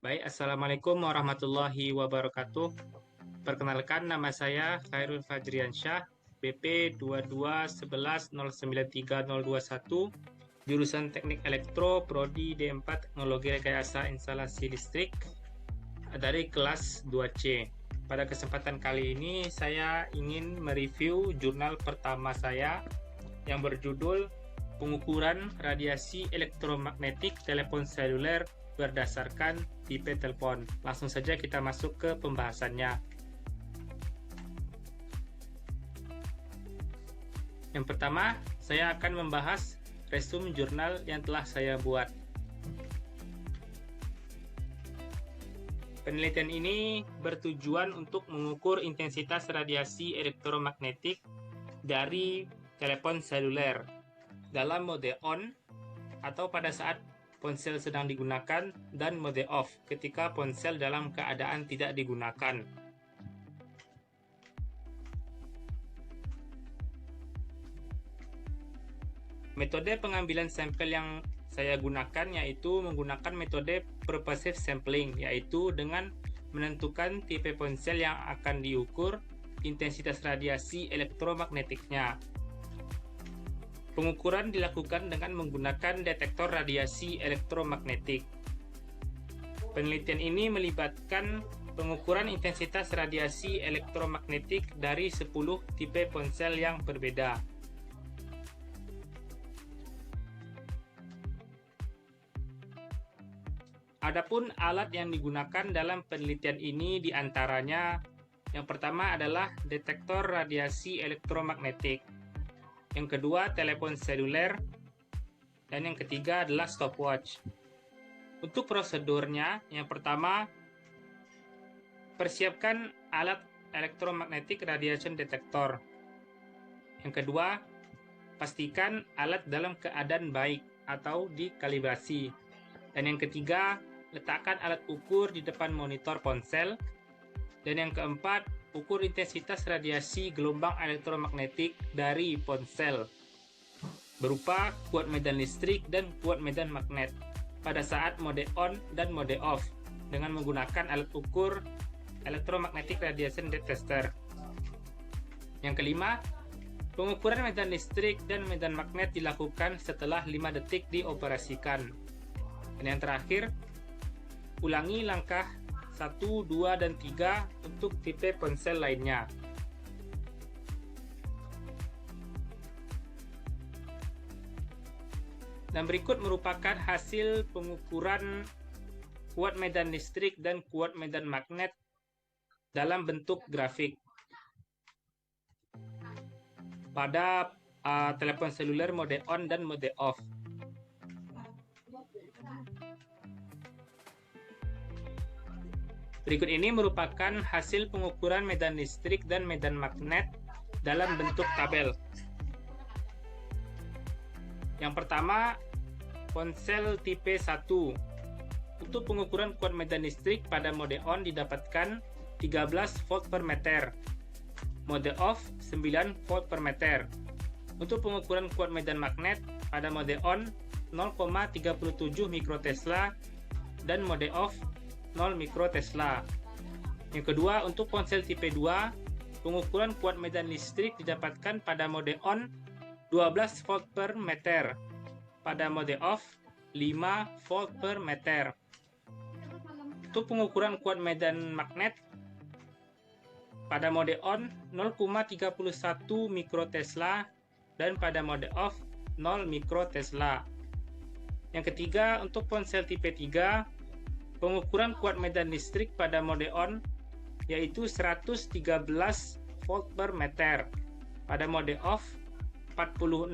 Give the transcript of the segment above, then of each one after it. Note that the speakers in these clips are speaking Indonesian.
Baik, Assalamualaikum warahmatullahi wabarakatuh. Perkenalkan, nama saya Khairul Fajriansyah, BP 221109321, jurusan Teknik Elektro, Prodi D4 Teknologi Rekayasa Instalasi Listrik dari kelas 2C. Pada kesempatan kali ini, saya ingin mereview jurnal pertama saya yang berjudul Pengukuran Radiasi Elektromagnetik Telepon Seluler berdasarkan tipe telepon. Langsung saja kita masuk ke pembahasannya. Yang pertama, saya akan membahas resume jurnal yang telah saya buat. Penelitian ini bertujuan untuk mengukur intensitas radiasi elektromagnetik dari telepon seluler dalam mode on atau pada saat ponsel sedang digunakan, dan mode off ketika ponsel dalam keadaan tidak digunakan. Metode pengambilan sampel yang saya gunakan yaitu menggunakan metode purposive sampling, yaitu dengan menentukan tipe ponsel yang akan diukur intensitas radiasi elektromagnetiknya. Pengukuran dilakukan dengan menggunakan detektor radiasi elektromagnetik. Penelitian ini melibatkan pengukuran intensitas radiasi elektromagnetik dari 10 tipe ponsel yang berbeda. Adapun alat yang digunakan dalam penelitian ini diantaranya yang pertama adalah detektor radiasi elektromagnetik, yang kedua telepon seluler, dan yang ketiga adalah stopwatch. Untuk prosedurnya, yang pertama, persiapkan alat elektromagnetic radiation detector. Yang kedua, pastikan alat dalam keadaan baik atau dikalibrasi. Dan yang ketiga, letakkan alat ukur di depan monitor ponsel. Dan yang keempat, ukur intensitas radiasi gelombang elektromagnetik dari ponsel berupa kuat medan listrik dan kuat medan magnet pada saat mode on dan mode off dengan menggunakan alat ukur electromagnetic radiation tester. Yang kelima, pengukuran medan listrik dan medan magnet dilakukan setelah 5 detik dioperasikan. Dan yang terakhir, ulangi langkah 1, 2, dan 3 untuk tipe ponsel lainnya. Dan berikut merupakan hasil pengukuran kuat medan listrik dan kuat medan magnet dalam bentuk grafik pada telepon seluler mode on dan mode off. Berikut ini merupakan hasil pengukuran medan listrik dan medan magnet dalam bentuk tabel. Yang pertama, ponsel tipe 1. Untuk pengukuran kuat medan listrik pada mode on didapatkan 13 volt per meter. Mode off 9 volt per meter. Untuk pengukuran kuat medan magnet pada mode on 0,37 mikrotesla dan mode off 0 mikrotesla. Yang kedua, untuk ponsel tipe 2, pengukuran kuat medan listrik didapatkan pada mode on 12 volt per meter. Pada mode off 5 volt per meter. Untuk pengukuran kuat medan magnet pada mode on 0,31 mikrotesla dan pada mode off 0 mikrotesla. Yang ketiga, untuk ponsel tipe 3, pengukuran kuat medan listrik pada mode on yaitu 113 volt per meter. Pada mode off 46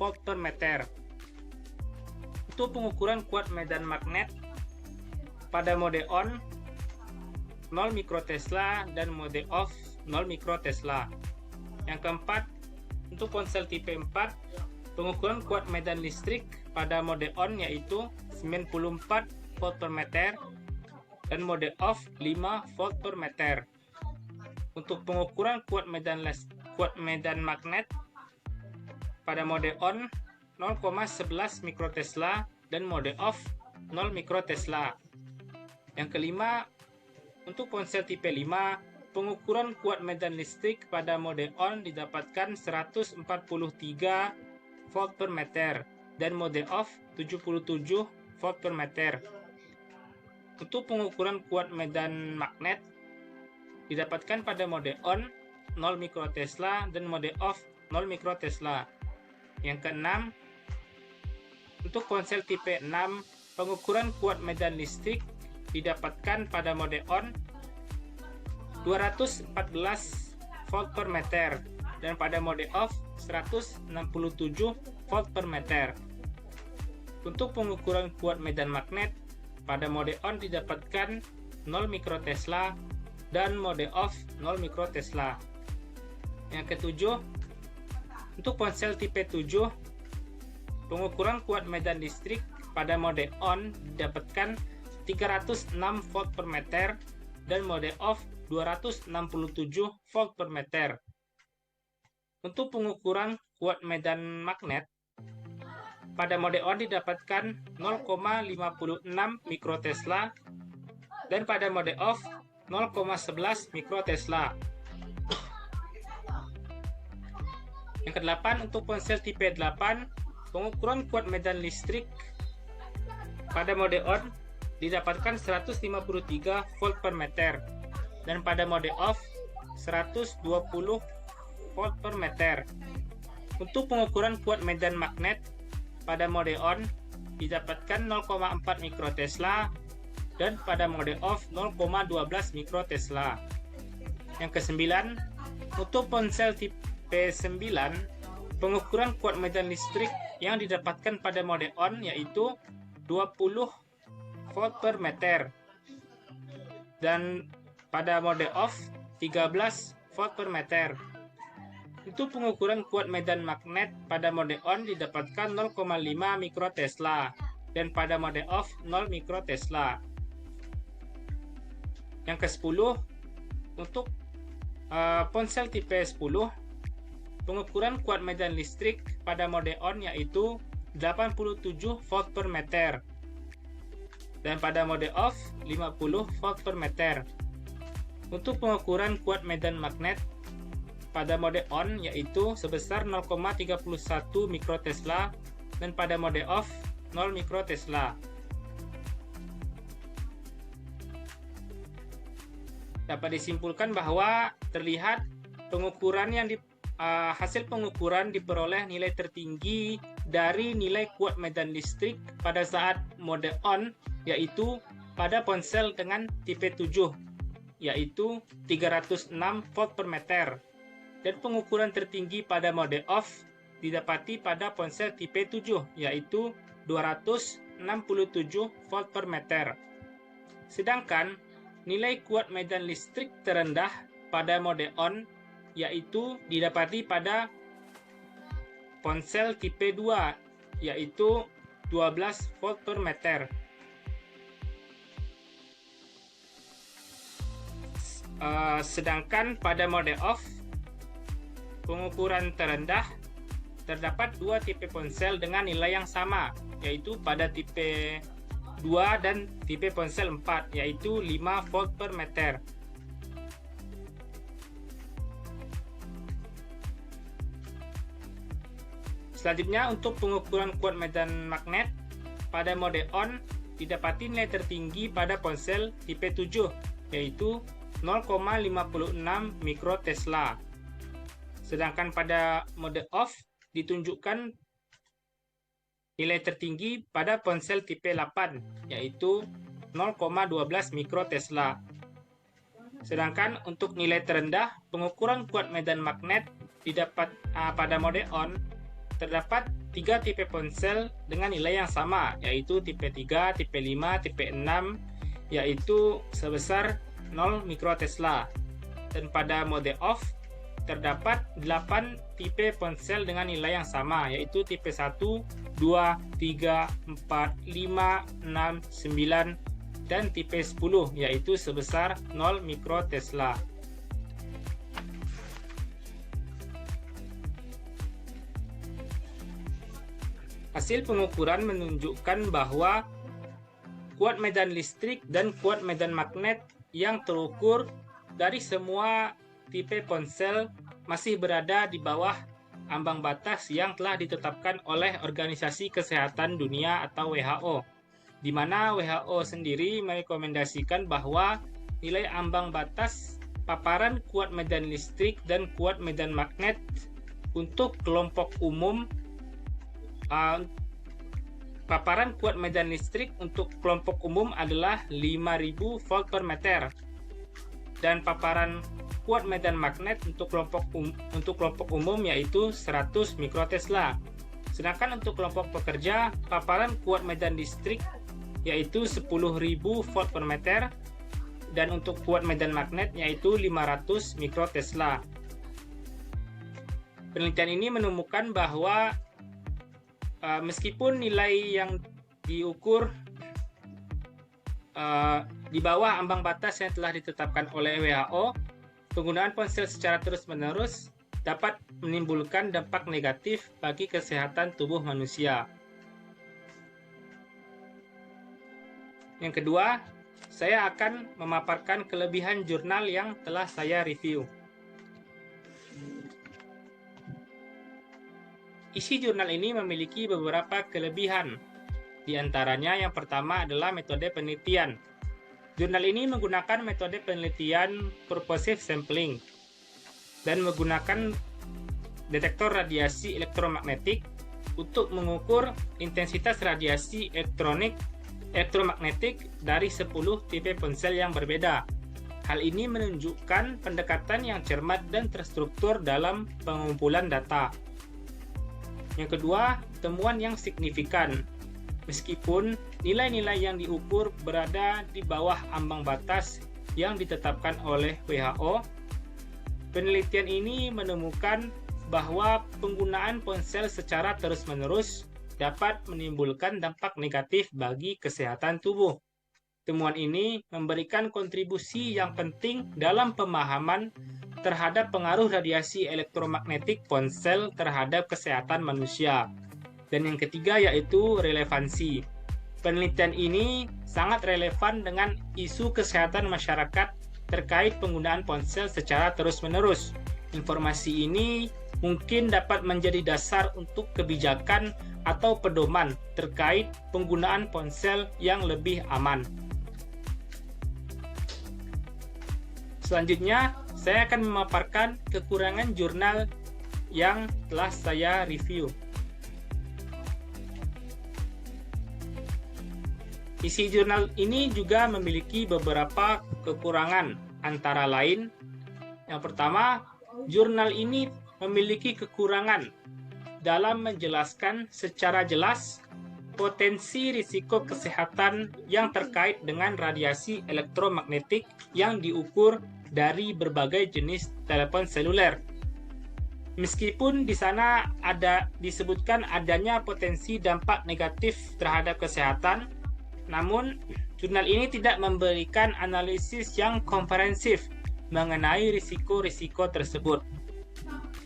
volt per meter. Untuk pengukuran kuat medan magnet pada mode on 0 mikrotesla dan mode off 0 mikrotesla. Yang keempat, untuk ponsel tipe 4, pengukuran kuat medan listrik pada mode on yaitu 94 volt per meter dan mode off 5 volt per meter. Untuk pengukuran kuat medan magnet pada mode on 0,11 mikrotesla dan mode off 0 mikrotesla. Yang kelima, untuk ponsel tipe 5, pengukuran kuat medan listrik pada mode on didapatkan 143 volt per meter dan mode off 77 volt per meter. Untuk pengukuran kuat medan magnet didapatkan pada mode on 0 mikrotesla dan mode off 0 mikrotesla. Yang keenam, untuk ponsel tipe 6, pengukuran kuat medan listrik didapatkan pada mode on 214 volt per meter dan pada mode off 167 volt per meter. Untuk pengukuran kuat medan magnet pada mode on didapatkan 0 mikrotesla dan mode off 0 mikrotesla. Yang ketujuh, untuk ponsel tipe 7, pengukuran kuat medan listrik pada mode on didapatkan 306 volt per meter dan mode off 267 volt per meter. Untuk pengukuran kuat medan magnet pada mode on didapatkan 0,56 mikrotesla dan pada mode off 0,11 mikrotesla. Yang kedelapan, untuk ponsel tipe 8, pengukuran kuat medan listrik pada mode on didapatkan 153 volt per meter dan pada mode off 120 volt per meter. Untuk pengukuran kuat medan magnet pada mode on didapatkan 0,4 mikrotesla dan pada mode off 0,12 mikrotesla. Yang kesembilan, untuk ponsel tipe 9, pengukuran kuat medan listrik yang didapatkan pada mode on yaitu 20 volt per meter dan pada mode off 13 volt per meter. Untuk pengukuran kuat medan magnet pada mode on didapatkan 0,5 mikrotesla dan pada mode off 0 mikrotesla. Yang ke-10, untuk ponsel tipe 10, pengukuran kuat medan listrik pada mode on yaitu 87 volt per meter dan pada mode off 50 volt per meter. Untuk pengukuran kuat medan magnet pada mode on yaitu sebesar 0,31 mikrotesla dan pada mode off 0 mikrotesla. Dapat disimpulkan bahwa terlihat pengukuran yang hasil pengukuran diperoleh nilai tertinggi dari nilai kuat medan listrik pada saat mode on yaitu pada ponsel dengan tipe 7 yaitu 306 volt per meter dan pengukuran tertinggi pada mode off didapati pada ponsel tipe 7 yaitu 267 volt per meter. Sedangkan nilai kuat medan listrik terendah pada mode on yaitu didapati pada ponsel tipe 2 yaitu 12 volt per meter. Sedangkan pada mode off pengukuran terendah terdapat dua tipe ponsel dengan nilai yang sama yaitu pada tipe 2 dan tipe ponsel 4 yaitu 5 volt per meter. Selanjutnya untuk pengukuran kuat medan magnet pada mode on didapati nilai tertinggi pada ponsel tipe 7 yaitu 0,56 mikrotesla. Sedangkan pada mode off ditunjukkan nilai tertinggi pada ponsel tipe 8 yaitu 0,12 mikrotesla. Sedangkan untuk nilai terendah pengukuran kuat medan magnet didapat pada mode on terdapat 3 tipe ponsel dengan nilai yang sama yaitu tipe 3, tipe 5, tipe 6 yaitu sebesar 0 mikrotesla. Dan pada mode off terdapat 8 tipe ponsel dengan nilai yang sama yaitu tipe 1, 2, 3, 4, 5, 6, 9 dan tipe 10 yaitu sebesar 0 mikrotesla. Hasil pengukuran menunjukkan bahwa kuat medan listrik dan kuat medan magnet yang terukur dari semua tipe ponsel masih berada di bawah ambang batas yang telah ditetapkan oleh Organisasi Kesehatan Dunia atau WHO, di mana WHO sendiri merekomendasikan bahwa nilai ambang batas paparan kuat medan listrik dan kuat medan magnet untuk kelompok umum paparan kuat medan listrik untuk kelompok umum adalah 5000 volt per meter dan paparan kuat medan magnet untuk kelompok umum yaitu 100 mikrotesla. Sedangkan untuk kelompok pekerja, paparan kuat medan listrik yaitu 10.000 volt per meter dan untuk kuat medan magnet yaitu 500 mikrotesla. Penelitian ini menemukan bahwa meskipun nilai yang diukur di bawah ambang batas yang telah ditetapkan oleh WHO, penggunaan ponsel secara terus-menerus dapat menimbulkan dampak negatif bagi kesehatan tubuh manusia. Yang kedua, saya akan memaparkan kelebihan jurnal yang telah saya review. Isi jurnal ini memiliki beberapa kelebihan. Di antaranya yang pertama adalah metode penelitian. Jurnal ini menggunakan metode penelitian purposive sampling dan menggunakan detektor radiasi elektromagnetik untuk mengukur intensitas radiasi elektromagnetik dari 10 tipe ponsel yang berbeda. Hal ini menunjukkan pendekatan yang cermat dan terstruktur dalam pengumpulan data. Yang kedua, temuan yang signifikan. Meskipun nilai-nilai yang diukur berada di bawah ambang batas yang ditetapkan oleh WHO, penelitian ini menemukan bahwa penggunaan ponsel secara terus-menerus dapat menimbulkan dampak negatif bagi kesehatan tubuh. Temuan ini memberikan kontribusi yang penting dalam pemahaman terhadap pengaruh radiasi elektromagnetik ponsel terhadap kesehatan manusia. Dan yang ketiga yaitu relevansi. Penelitian ini sangat relevan dengan isu kesehatan masyarakat terkait penggunaan ponsel secara terus-menerus. Informasi ini mungkin dapat menjadi dasar untuk kebijakan atau pedoman terkait penggunaan ponsel yang lebih aman. Selanjutnya, saya akan memaparkan kekurangan jurnal yang telah saya review. Isi jurnal ini juga memiliki beberapa kekurangan, antara lain, yang pertama, jurnal ini memiliki kekurangan dalam menjelaskan secara jelas potensi risiko kesehatan yang terkait dengan radiasi elektromagnetik yang diukur dari berbagai jenis telepon seluler. Meskipun di sana disebutkan adanya potensi dampak negatif terhadap kesehatan, namun jurnal ini tidak memberikan analisis yang komprehensif mengenai risiko-risiko tersebut.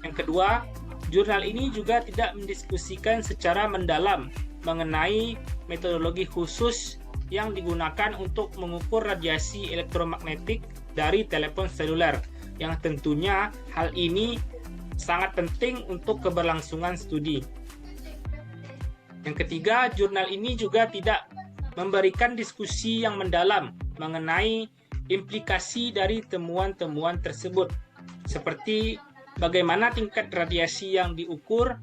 Yang kedua, jurnal ini juga tidak mendiskusikan secara mendalam mengenai metodologi khusus yang digunakan untuk mengukur radiasi elektromagnetik dari telepon seluler, yang tentunya hal ini sangat penting untuk keberlangsungan studi. Yang ketiga, jurnal ini juga tidak memberikan diskusi yang mendalam mengenai implikasi dari temuan-temuan tersebut, seperti bagaimana tingkat radiasi yang diukur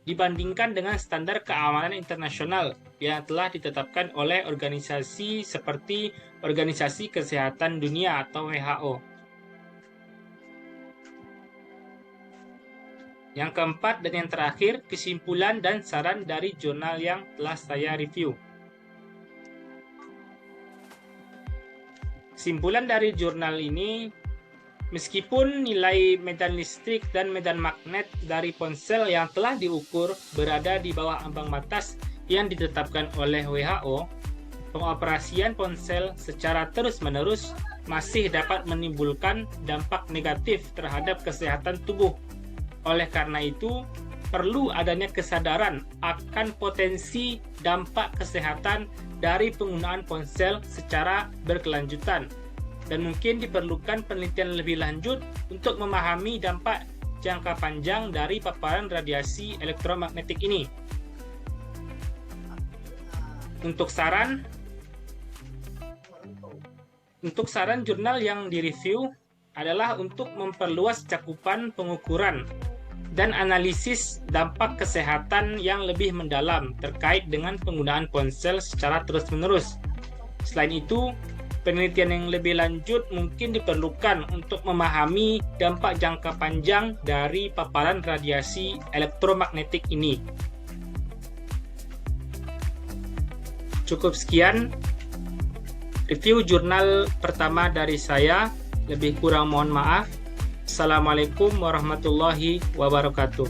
dibandingkan dengan standar keamanan internasional yang telah ditetapkan oleh organisasi seperti Organisasi Kesehatan Dunia atau WHO. Yang keempat dan yang terakhir, kesimpulan dan saran dari jurnal yang telah saya review. Kesimpulan dari jurnal ini, meskipun nilai medan listrik dan medan magnet dari ponsel yang telah diukur berada di bawah ambang batas yang ditetapkan oleh WHO, pengoperasian ponsel secara terus-menerus masih dapat menimbulkan dampak negatif terhadap kesehatan tubuh. Oleh karena itu, perlu adanya kesadaran akan potensi dampak kesehatan dari penggunaan ponsel secara berkelanjutan, dan mungkin diperlukan penelitian lebih lanjut untuk memahami dampak jangka panjang dari paparan radiasi elektromagnetik ini. Untuk saran jurnal yang direview adalah untuk memperluas cakupan pengukuran dan analisis dampak kesehatan yang lebih mendalam terkait dengan penggunaan ponsel secara terus-menerus. Selain itu, penelitian yang lebih lanjut mungkin diperlukan untuk memahami dampak jangka panjang dari paparan radiasi elektromagnetik ini. Cukup sekian review jurnal pertama dari saya. Lebih kurang mohon maaf. Assalamualaikum warahmatullahi wabarakatuh.